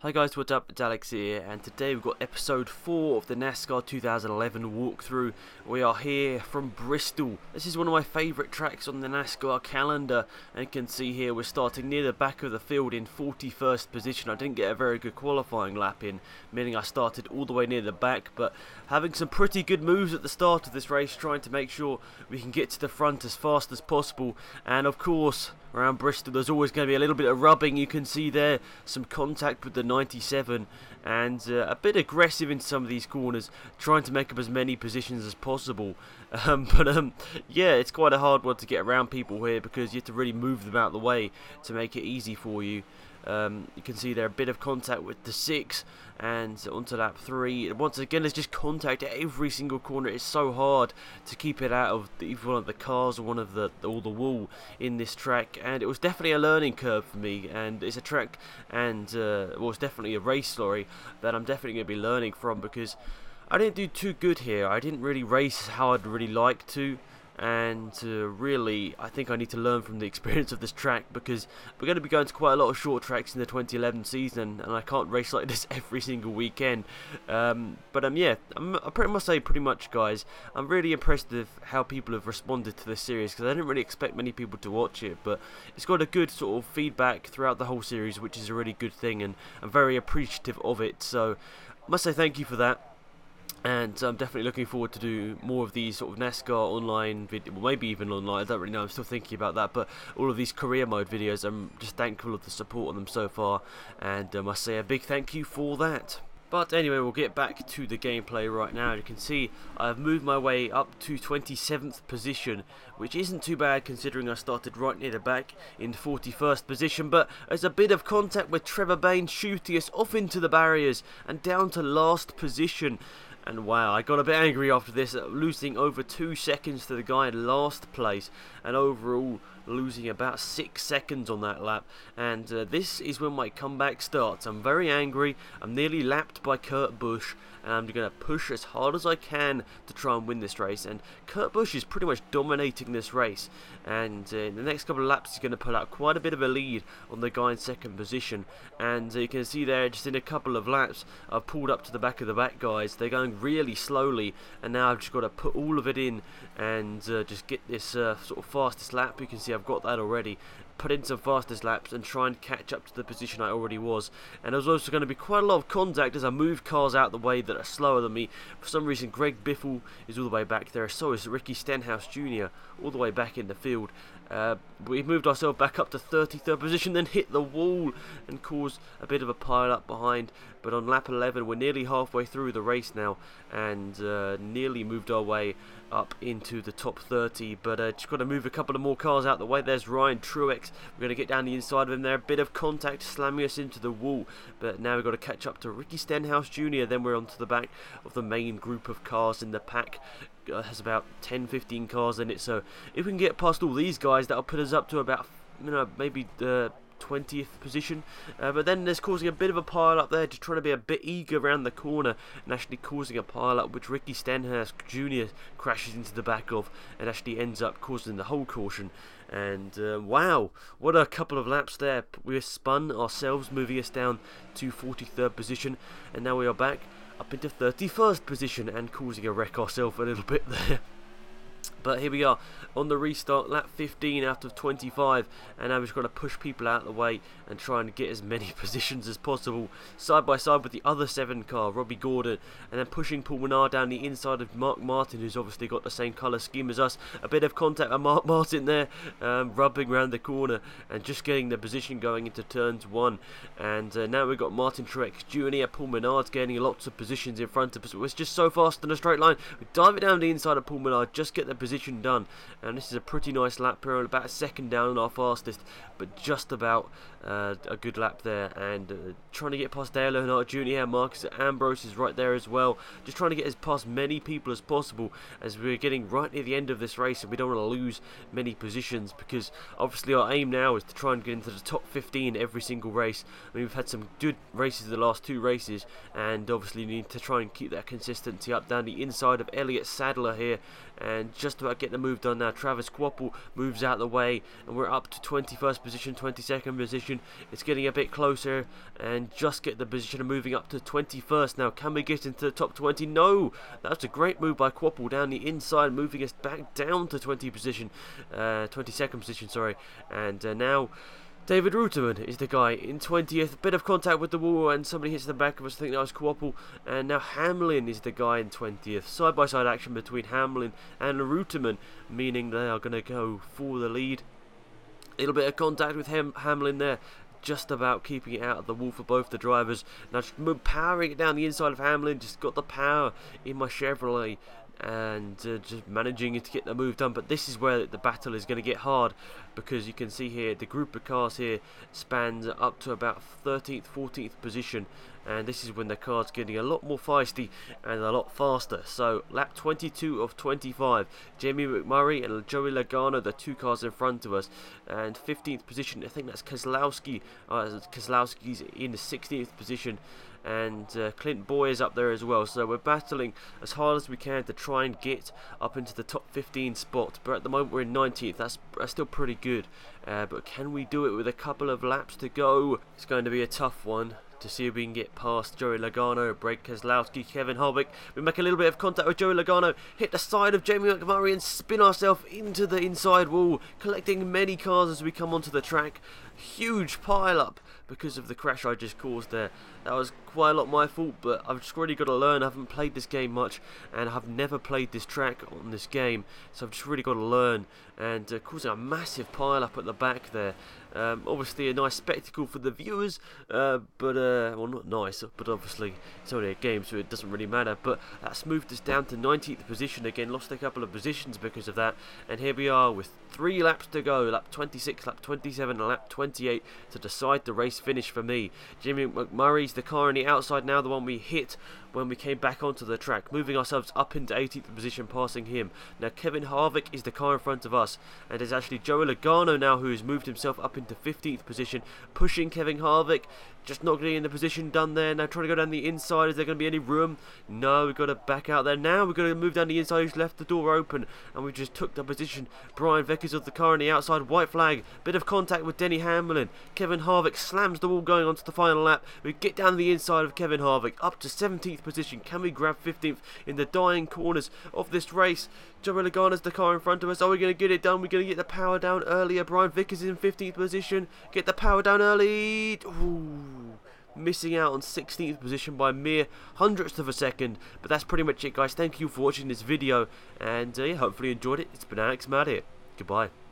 Hi guys, what's up? It's Alex here, and today we've got episode 4 of the Nascar 2011 walkthrough. We are here from Bristol. This is one of my favourite tracks on the Nascar calendar, and you can see here we're starting near the back of the field in 41st position. I didn't get a very good qualifying lap in, meaning I started all the way near the back, but having some pretty good moves at the start of this race, trying to make sure we can get to the front as fast as possible. And of course, around Bristol there's always going to be a little bit of rubbing. You can see there some contact with the 97 and a bit aggressive in some of these corners, trying to make up as many positions as possible. Yeah, it's quite a hard one to get around people here because you have to really move them out of the way to make it easy for you. You can see there a bit of contact with the 6 and onto lap 3. Once again, there's just contact at every single corner. It's so hard to keep it out of either one of the cars or the wall in this track, and it was definitely a learning curve for me. And it's a track, and well, it's definitely a race, sorry, that I'm definitely going to be learning from, because I didn't do too good here. I didn't really race how I'd really like to. And really, I think I need to learn from the experience of this track, because we're going to be going to quite a lot of short tracks in the 2011 season, and I can't race like this every single weekend. Yeah, I must say pretty much, guys, I'm really impressed with how people have responded to this series, because I didn't really expect many people to watch it, but it's got a good sort of feedback throughout the whole series, which is a really good thing, and I'm very appreciative of it. So I must say thank you for that. And I'm definitely looking forward to do more of these sort of NASCAR online videos, well, maybe even online, I don't really know, I'm still thinking about that, but all of these career mode videos, I'm just thankful of the support on them so far, and I must say a big thank you for that. But anyway, we'll get back to the gameplay right now. You can see I've moved my way up to 27th position, which isn't too bad considering I started right near the back in 41st position, but there's a bit of contact with Trevor Bayne shooting us off into the barriers and down to last position. And wow, I got a bit angry after this, losing over 2 seconds to the guy in last place, and overall losing about 6 seconds on that lap. And this is when my comeback starts. I'm very angry. I'm nearly lapped by Kurt Busch, and I'm going to push as hard as I can to try and win this race. And Kurt Busch is pretty much dominating this race, and in the next couple of laps he's going to pull out quite a bit of a lead on the guy in second position. And you can see there, just in a couple of laps, I've pulled up to the back of the back guys. They're going really slowly, and now I've just got to put all of it in and just get this sort of fastest lap. You can see I've got that already. Put in some fastest laps and try and catch up to the position I already was. And there's also going to be quite a lot of contact as I move cars out the way that are slower than me. For some reason, Greg Biffle is all the way back there. So is Ricky Stenhouse Jr. all the way back in the field. We moved ourselves back up to 33rd position, then hit the wall and caused a bit of a pile up behind. But on lap 11, we're nearly halfway through the race now, and nearly moved our way up into the top 30. But just got to move a couple of more cars out the way. There's Ryan Truex. We're going to get down the inside of him there. A bit of contact slamming us into the wall. But now we've got to catch up to Ricky Stenhouse Jr. Then we're onto the back of the main group of cars in the pack. Has about 10-15 cars in it, so if we can get past all these guys, that'll put us up to about, maybe the 20th position. But then there's causing a bit of a pile up there, just trying to be a bit eager around the corner, and actually causing a pile up which Ricky Stenhouse Jr. crashes into the back of, and actually ends up causing the whole caution. And wow, what a couple of laps there. We spun ourselves, moving us down to 43rd position, and now we are back up into 31st position and causing a wreck ourselves a little bit there. But here we are on the restart, lap 15 out of 25, and now we've just got to push people out of the way and try and get as many positions as possible, side by side with the other 7 car, Robbie Gordon, and then pushing Paul Menard down the inside of Mark Martin, who's obviously got the same colour scheme as us. A bit of contact with Mark Martin there, rubbing around the corner and just getting the position going into turns 1. And now we've got Martin Truex Jr., Paul Menard's gaining lots of positions in front of us. It's just so fast in a straight line. We dive it down the inside of Paul Menard, just get the position done, and this is a pretty nice lap period, about a second down on our fastest, but just about a good lap there. And trying to get past Dale Earnhardt Jr. Marcus Ambrose is right there as well, just trying to get as past many people as possible as we're getting right near the end of this race, and we don't want to lose many positions, because obviously our aim now is to try and get into the top 15 every single race. I mean, we've had some good races the last 2 races, and obviously need to try and keep that consistency up down the inside of Elliott Sadler here, and just about getting the move done now. Travis Quapple moves out the way, and we're up to 21st position, 22nd position. It's getting a bit closer, and just get the position of moving up to 21st now. Can we get into the top 20? No! That's a great move by Quapple down the inside, moving us back down to 22nd position, sorry. And now David Reutemann is the guy in 20th. Bit of contact with the wall and somebody hits the back of us. I think that was Quapple. And now Hamlin is the guy in 20th. Side-by-side action between Hamlin and Reutemann, meaning they are going to go for the lead. A little bit of contact with Hamlin there. Just about keeping it out of the wall for both the drivers. Now just powering it down the inside of Hamlin. Just got the power in my Chevrolet. And just managing to get the move done, but this is where the battle is going to get hard, because you can see here the group of cars here spans up to about 13th, 14th position, and this is when the car's getting a lot more feisty and a lot faster. So lap 22 of 25, Jamie McMurray and Joey Logano, the two cars in front of us, and 15th position, I think that's Keselowski. Keselowski's in the 16th position, and Clint Boy is up there as well. So we're battling as hard as we can to try and get up into the top 15 spot, but at the moment we're in 19th. That's still pretty good, but can we do it with a couple of laps to go? It's going to be a tough one to see if we can get past Joey Logano, break Keselowski, Kevin Harvick. We make a little bit of contact with Joey Logano, hit the side of Jamie McMurray and spin ourselves into the inside wall, collecting many cars as we come onto the track. Huge pile up because of the crash I just caused there. That was quite a lot my fault, but I've just really got to learn. I haven't played this game much, and I've never played this track on this game, so I've just really got to learn, and causing a massive pile up at the back there. Obviously a nice spectacle for the viewers, but well, not nice, but obviously it's only a game, so it doesn't really matter. But that's moved us down to 19th position again, lost a couple of positions because of that, and here we are with 3 laps to go, lap 26, lap 27 and lap 28 to decide the race finish for me. Jimmy McMurray's the car on the outside now, the one we hit when we came back onto the track, moving ourselves up into 18th position, passing him. Now Kevin Harvick is the car in front of us, and it's actually Joey Logano now who has moved himself up into 15th position, pushing Kevin Harvick. Just not getting in the position done there. Now trying to go down the inside. Is there going to be any room? No, we've got to back out there. Now we've got to move down the inside. He's left the door open, and we just took the position. Brian Vickers of the car on the outside. White flag. Bit of contact with Denny Hamlin. Kevin Harvick slams the wall going onto the final lap. We get down the inside of Kevin Harvick up to 17th position. Can we grab 15th in the dying corners of this race? Joey Logano's the car in front of us. Are we going to get it done? We're going to get the power down earlier. Brian Vickers is in 15th position. Get the power down early. Ooh, missing out on 16th position by a mere hundredths of a second. But that's pretty much it, guys. Thank you for watching this video, and hopefully you enjoyed it. It's been Alex Matt here. Goodbye.